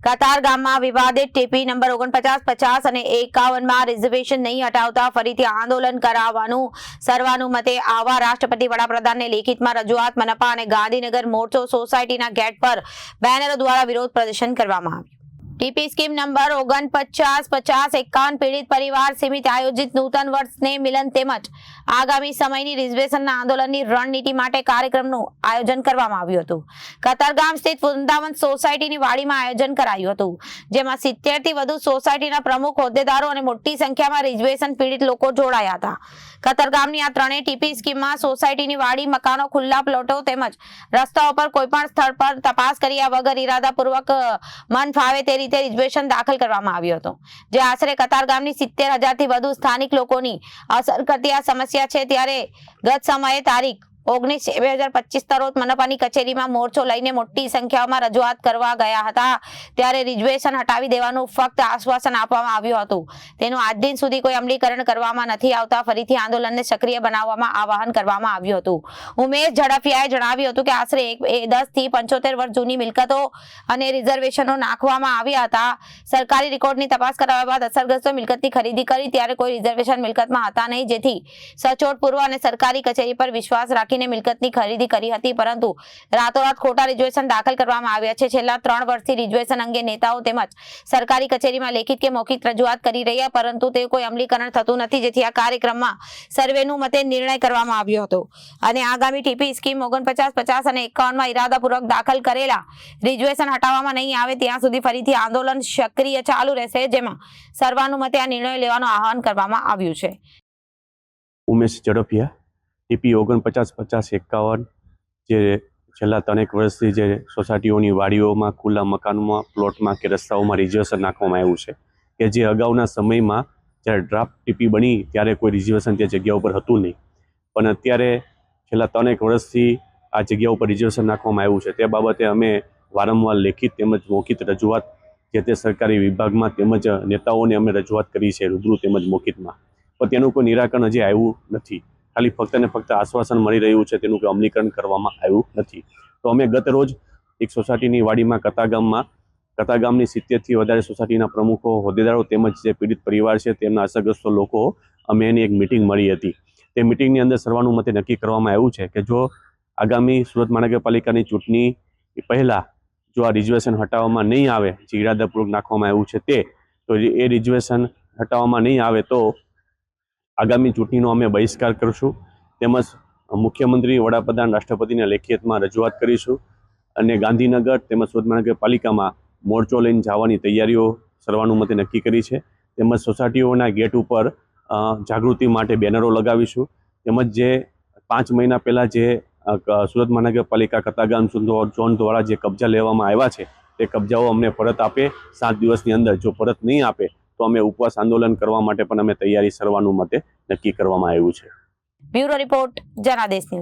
કતાર ગામમાં વિવાદિત TP number 49, 50 અને 51માં રિઝર્વેશન નહીં હટાવતા ફરીથી આંદોલન કરાવવાનું સર્વાનુમતે આવા રાષ્ટ્રપતિ વડાપ્રધાનને લેખિતમાં રજૂઆત મનપા અને ગાંધીનગર મોરચો સોસાયટીના ગેટ પર બેનરો દ્વારા વિરોધ પ્રદર્શન કરવામાં આવ્યું। ટીપી સ્કીમ નંબર 49, 50, 51 પીડિત પરિવાર સમિતિ આયોજિત નૂતન વર્ષને મિલન તેમજ આગામી સમયની રિઝર્વેશનના આંદોલનની રણનીતિ માટે કાર્યક્રમનું આયોજન કરવામાં આવ્યું હતું। કતારગામ સ્થિત વૃંદાવન સોસાયટીની વાડીમાં આયોજન કરાયું હતું, જેમાં 70 થી વધુ સોસાયટીના પ્રમુખ હોદ્દેદારો અને મોટી સંખ્યામાં રિઝર્વેશન પીડિત લોકો જોડાયા હતા। કતારગામની આ ત્રણેય ટીપી સ્કીમમાં સોસાયટીની વાડી, મકાનો, ખુલ્લા પ્લોટો તેમજ રસ્તાઓ પર કોઈપણ સ્થળ પર તપાસ કર્યા વગર ઇરાદાપૂર્વક મન ફાવે તે રીતે રિઝર્વેશન દાખલ કરવામાં આવ્યો હતો, જે આશરે કતારગામની 70,000 થી વધુ સ્થાનિક લોકોની અસર કરતી આ સમસ્યા છે। ત્યારે ગત સમયે તારીખ 19/2025 રોજ મનપાની કચેરીમાં મોરચો લઈને મોટી સંખ્યામાં રજૂઆત કરવા ગયા હતા, ત્યારે રિઝર્વેશન હટાવી દેવાનું ફક્ત આશ્વાસન આપવામાં આવ્યું હતું। તેનું આજ દિન સુધી કોઈ અમલીકરણ કરવામાં નથી આવતા ફરીથી આંદોલનને સક્રિય બનાવવામાં આહવાન કરવામાં આવ્યું હતું। ઉમેશ ઝડફિયાએ જણાવ્યું હતું કે આશરે 10 થી 75 વર્ષ જૂની મિલકતો અને રિઝર્વેશનો નાખવામાં આવ્યા હતા। સરકારી રેકોર્ડની તપાસ કરાવ્યા બાદ અસરગ્રસ્તો મિલકતની ખરીદી કરી, ત્યારે કોઈ રિઝર્વેશન મિલકતમાં હતા નહીં, જેથી સચોટ પૂર્વ અને સરકારી કચેરી પર વિશ્વાસ રાખી મિલકતની ખરીદી કરી હતી, પરંતુ રાતોરાત ખોટા રિઝર્વેશન દાખલ કરવામાં આવ્યા છે। છેલ્લા 3 વર્ષથી રિઝર્વેશન અંગે નેતાઓ તેમજ સરકારી કચેરીમાં લેખિત કે મૌખિક રજૂઆત કરી રહ્યા, પરંતુ તે કોઈ અમલીકરણ થતું નથી, જેથી આ કાર્યક્રમમાં સર્વેનું મતે નિર્ણય કરવામાં આવ્યો હતો અને આગામી ટીપી સ્કીમ 49, 50 અને 51માં ઇરાદાપૂર્વક દાખલ કરેલા રિઝર્વેશન હટાવવામાં નહીં આવે ત્યાં સુધી ફરીથી આંદોલન સક્રિય ચાલુ રહેશે, જેમાં સર્વાનુમતે આ નિર્ણય લેવાનું આહવાન કરવામાં આવ્યું છે। ઉમેશ ઝડફિયા, ટીપી 49, 50, 51 જે છેલ્લા 3 વર્ષથી જે સોસાયટીઓની વાડીઓમાં, ખુલ્લા મકાનોમાં, પ્લોટમાં કે રસ્તાઓમાં રિઝર્વેશન નાખવામાં આવ્યું છે, કે જે અગાઉના સમયમાં જ્યારે ડ્રાફ્ટ ટીપી બની ત્યારે કોઈ રિઝર્વેશન તે જગ્યા ઉપર હતું નહીં, પણ અત્યારે છેલ્લા 3 વર્ષથી આ જગ્યા ઉપર રિઝર્વેશન નાખવામાં આવ્યું છે। તે બાબતે અમે વારંવાર લેખિત તેમજ મૌખિક રજૂઆત જે તે સરકારી વિભાગમાં તેમજ નેતાઓને અમે રજૂઆત કરી છે, રૂબરૂ તેમજ મૌખિકમાં, પણ તેનું કોઈ નિરાકરણ હજી આવ્યું નથી। ખાલી ફક્ત ને ફક્ત આશ્વાસન મળી રહ્યું છે, તેનું કોઈ અમલીકરણ કરવામાં આવ્યું નથી। તો અમે ગત રોજ એક સોસાયટીની વાડીમાં કતારગામની 70 થી વધારે સોસાયટીના પ્રમુખો, હોદ્દેદારો તેમજ જે પીડિત પરિવાર છે તેમના અસરગ્રસ્ત લોકો અમે એની એક મિટિંગ મળી હતી। તે મિટિંગની અંદર સર્વાનુમતે નક્કી કરવામાં આવ્યું છે કે જો આગામી સુરત મહાનગરપાલિકાની ચૂંટણી પહેલાં જો આ રિઝર્વેશન હટાવવામાં નહીં આવે, જે ઇરાદાપૂર્વક નાખવામાં આવ્યું છે તો એ રિઝર્વેશન હટાવવામાં નહીં આવે તો આગામી ચૂંટણીનો અમે બહિષ્કાર કરીશું, તેમજ મુખ્યમંત્રી, વડાપ્રધાન, રાષ્ટ્રપતિને લેખિતમાં રજૂઆત કરીશું અને ગાંધીનગર તેમજ સુરત મહાનગરપાલિકામાં મોરચો લઈને જવાની તૈયારીઓ સર્વાનુમતે નક્કી કરી છે। તેમજ સોસાયટીઓના ગેટ ઉપર જાગૃતિ માટે બેનરો લગાવીશું, તેમજ જે 5 મહિના પહેલાં જે સુરત મહાનગરપાલિકા કતારગામ ઝોન દ્વારા જે કબજા લેવામાં આવ્યા છે તે કબજાઓ અમને પરત આપે 7 દિવસની અંદર। જો પરત નહીં આપે તો અમે ઉપવાસ આંદોલન કરવા માટે પણ અમે તૈયારી સર્વાનુમતે નક્કી કરવામાં આવ્યું છે। Bureau report, Janadesh news.